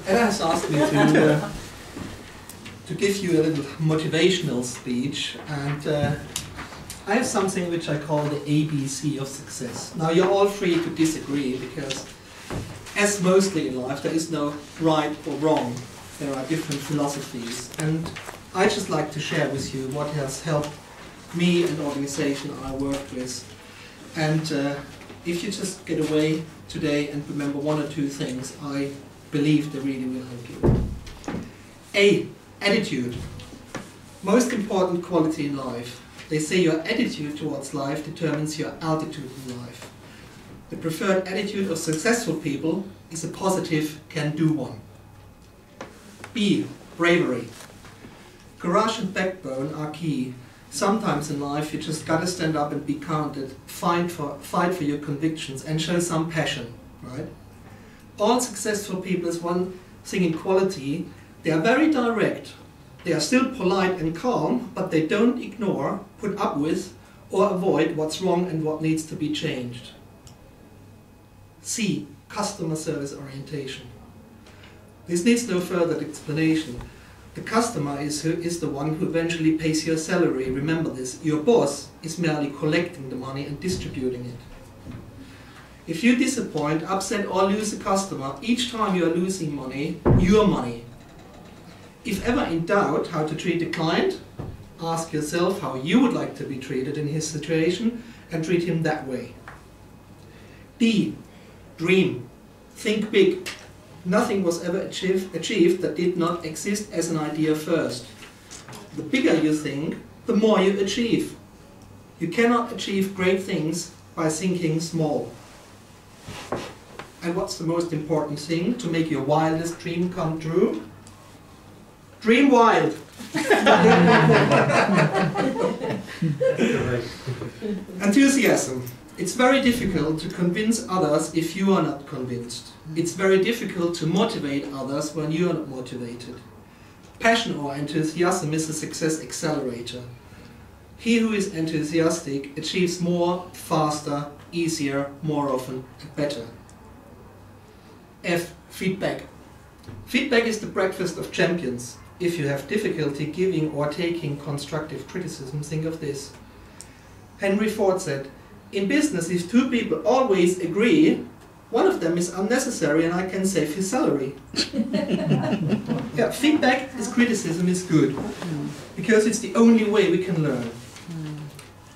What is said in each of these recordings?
Ella has asked me to give you a little motivational speech, and I have something which I call the ABC of success. Now you're all free to disagree, because as mostly in life there is no right or wrong. There are different philosophies, and I just like to share with you what has helped me and the organization I worked with. And if you just get away today and remember one or two things, I believe they really will help you. A, attitude. Most important quality in life. They say your attitude towards life determines your altitude in life. The preferred attitude of successful people is a positive, can-do one. B, bravery. Courage and backbone are key. Sometimes in life you just gotta stand up and be counted, fight for your convictions and show some passion, right? All successful people is one thing in quality. They are very direct. They are still polite and calm, but they don't ignore, put up with, or avoid what's wrong and what needs to be changed. C, customer service orientation. This needs no further explanation. The customer is the one who eventually pays your salary. Remember this. Your boss is merely collecting the money and distributing it. If you disappoint, upset or lose a customer, each time you are losing money, your money. If ever in doubt how to treat a client, ask yourself how you would like to be treated in his situation and treat him that way. D, dream. Think big. Nothing was ever achieved that did not exist as an idea first. The bigger you think, the more you achieve. You cannot achieve great things by thinking small. And what's the most important thing to make your wildest dream come true? Dream wild! Enthusiasm. It's very difficult to convince others if you are not convinced. It's very difficult to motivate others when you are not motivated. Passion or enthusiasm is a success accelerator. He who is enthusiastic achieves more, faster, easier, more often, and better. F, feedback. Feedback is the breakfast of champions. If you have difficulty giving or taking constructive criticism, think of this. Henry Ford said, in business, if two people always agree, one of them is unnecessary and I can save his salary. Yeah, feedback as criticism is good, because it's the only way we can learn.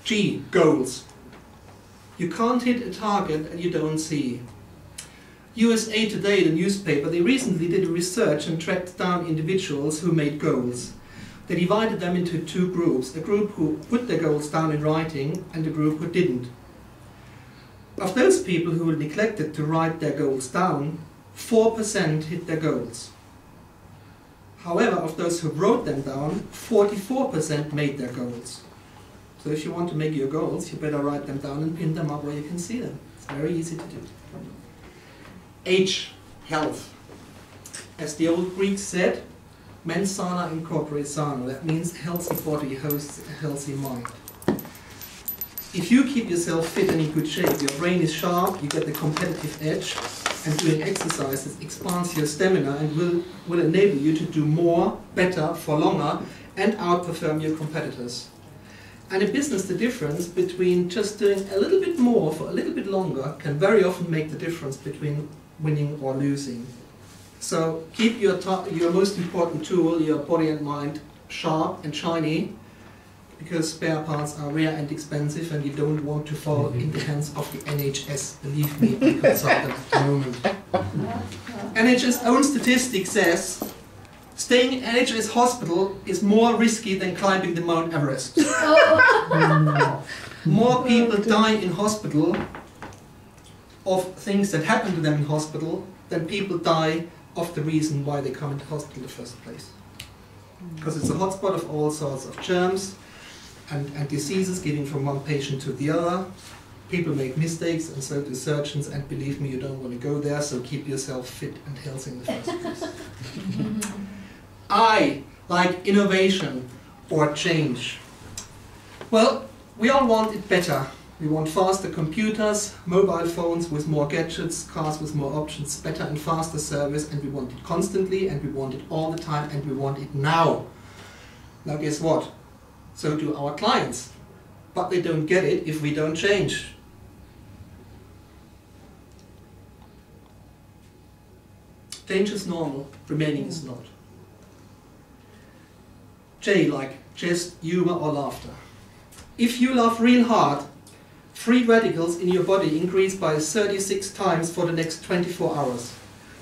G, goals. You can't hit a target and you don't see. USA Today, the newspaper, they recently did research and tracked down individuals who made goals. They divided them into two groups, a group who put their goals down in writing and a group who didn't. Of those people who neglected to write their goals down, 4% hit their goals. However, of those who wrote them down, 44% made their goals. So if you want to make your goals, you better write them down and pin them up where you can see them. It's very easy to do. H, health. As the old Greeks said, mens sana in corpore sano. That means a healthy body hosts a healthy mind. If you keep yourself fit and in good shape, your brain is sharp, you get the competitive edge, and doing exercises expands your stamina and will enable you to do more, better, for longer, and outperform your competitors. And in business, the difference between just doing a little bit more for a little bit longer can very often make the difference between winning or losing. So keep your most important tool, your body and mind, sharp and shiny, because spare parts are rare and expensive and you don't want to fall in the hands of the NHS. Believe me, I'm consultant at the moment. NHS own statistics says staying in NHS hospital is more risky than climbing the Mount Everest. More people die in hospital of things that happen to them in hospital than people die of the reason why they come into hospital in the first place. Because it's a hotspot of all sorts of germs and diseases getting from one patient to the other. People make mistakes and so do surgeons, and believe me, you don't want to go there, so keep yourself fit and healthy in the first place. I, like innovation or change. Well, we all want it better, We want faster computers, mobile phones with more gadgets, cars with more options, better and faster service, and we want it constantly, and we want it all the time, and we want it now. Now guess what? So do our clients. But they don't get it if we don't change. Change is normal, remaining is not. J, like jest, humor or laughter. If you laugh real hard, free radicals in your body increase by 36 times for the next 24 hours.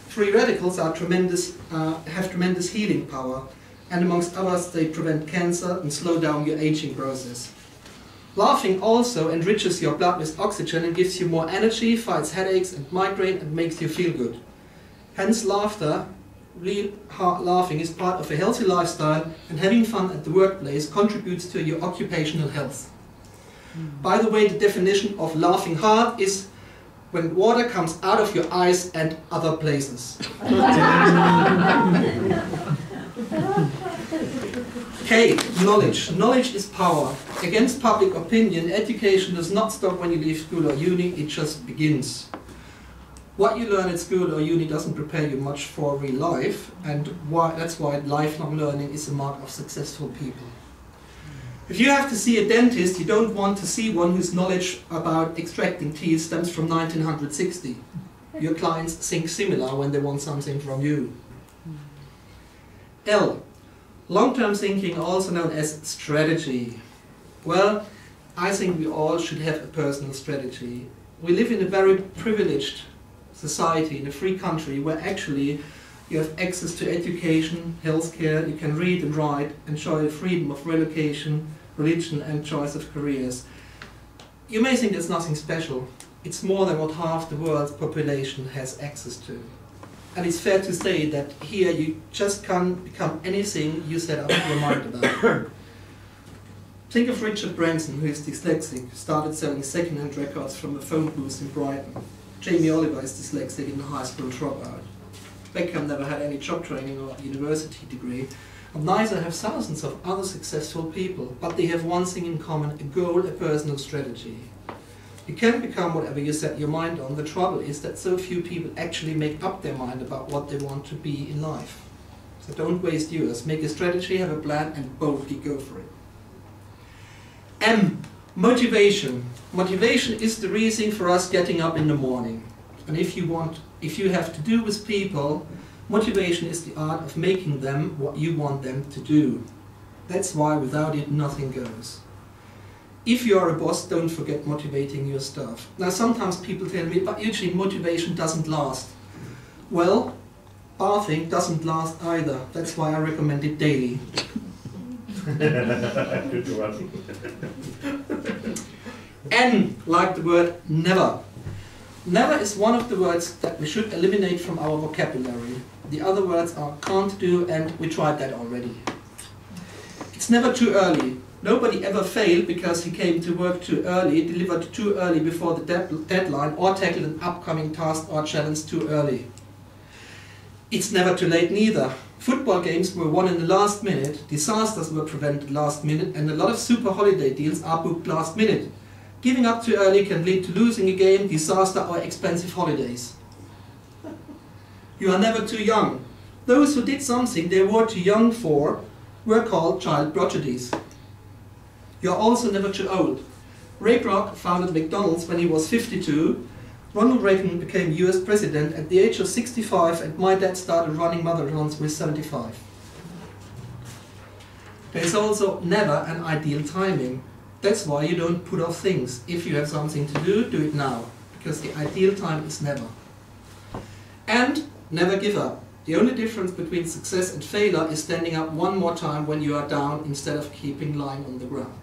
Free radicals are have tremendous healing power, and amongst others they prevent cancer and slow down your aging process. Laughing also enriches your blood with oxygen and gives you more energy, fights headaches and migraine, and makes you feel good. Hence laughter, real hard laughing, is part of a healthy lifestyle, and having fun at the workplace contributes to your occupational health. By the way, the definition of laughing hard is when water comes out of your eyes and other places. K, knowledge. Knowledge is power. Against public opinion, education does not stop when you leave school or uni, it just begins. What you learn at school or uni doesn't prepare you much for real life, and that's why lifelong learning is a mark of successful people. If you have to see a dentist, you don't want to see one whose knowledge about extracting teeth stems from 1960. Your clients think similar when they want something from you. L, long-term thinking, also known as strategy. Well, I think we all should have a personal strategy. We live in a very privileged society, in a free country, where actually you have access to education, healthcare, you can read and write, enjoy freedom of relocation, religion and choice of careers. You may think there's nothing special. It's more than what half the world's population has access to. And it's fair to say that here you just can't become anything you set up your mind about. Think of Richard Branson, who is dyslexic, started selling second-hand records from a phone booth in Brighton. Jamie Oliver is dyslexic in a high school dropout. Beckham never had any job training or university degree. And neither have thousands of other successful people, but they have one thing in common: a goal, a personal strategy. You can become whatever you set your mind on. The trouble is that so few people actually make up their mind about what they want to be in life. So don't waste yours. Make a strategy, have a plan, and boldly go for it. M, motivation. Motivation is the reason for us getting up in the morning. And if you have to do with people, motivation is the art of making them what you want them to do. That's why without it nothing goes. If you are a boss, don't forget motivating your staff. Now sometimes people tell me, but usually motivation doesn't last. Well, bathing doesn't last either. That's why I recommend it daily. Good one. N, like the word never. Never is one of the words that we should eliminate from our vocabulary. The other words are can't do and we tried that already. It's never too early. Nobody ever failed because he came to work too early, delivered too early before the deadline, or tackled an upcoming task or challenge too early. It's never too late neither. Football games were won in the last minute, disasters were prevented last minute, and a lot of super holiday deals are booked last minute. Giving up too early can lead to losing a game, disaster, or expensive holidays. You are never too young. Those who did something they were too young for were called child prodigies. You are also never too old. Ray Kroc founded McDonald's when he was 52. Ronald Reagan became US president at the age of 65, and my dad started running marathons with 75. There is also never an ideal timing. That's why you don't put off things. If you have something to do it now, because the ideal time is never. And never give up. The only difference between success and failure is standing up one more time when you are down instead of keeping lying on the ground.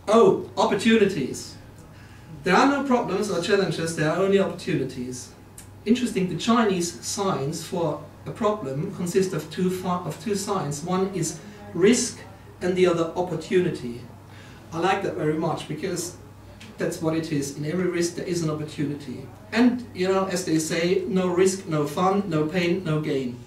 Oh, opportunities. There are no problems or challenges, there are only opportunities. Interesting, the Chinese signs for a problem consist of two signs. One is risk and the other opportunity. I like that very much because that's what it is. In every risk there is an opportunity. And, you know, as they say, no risk, no fun, no pain, no gain.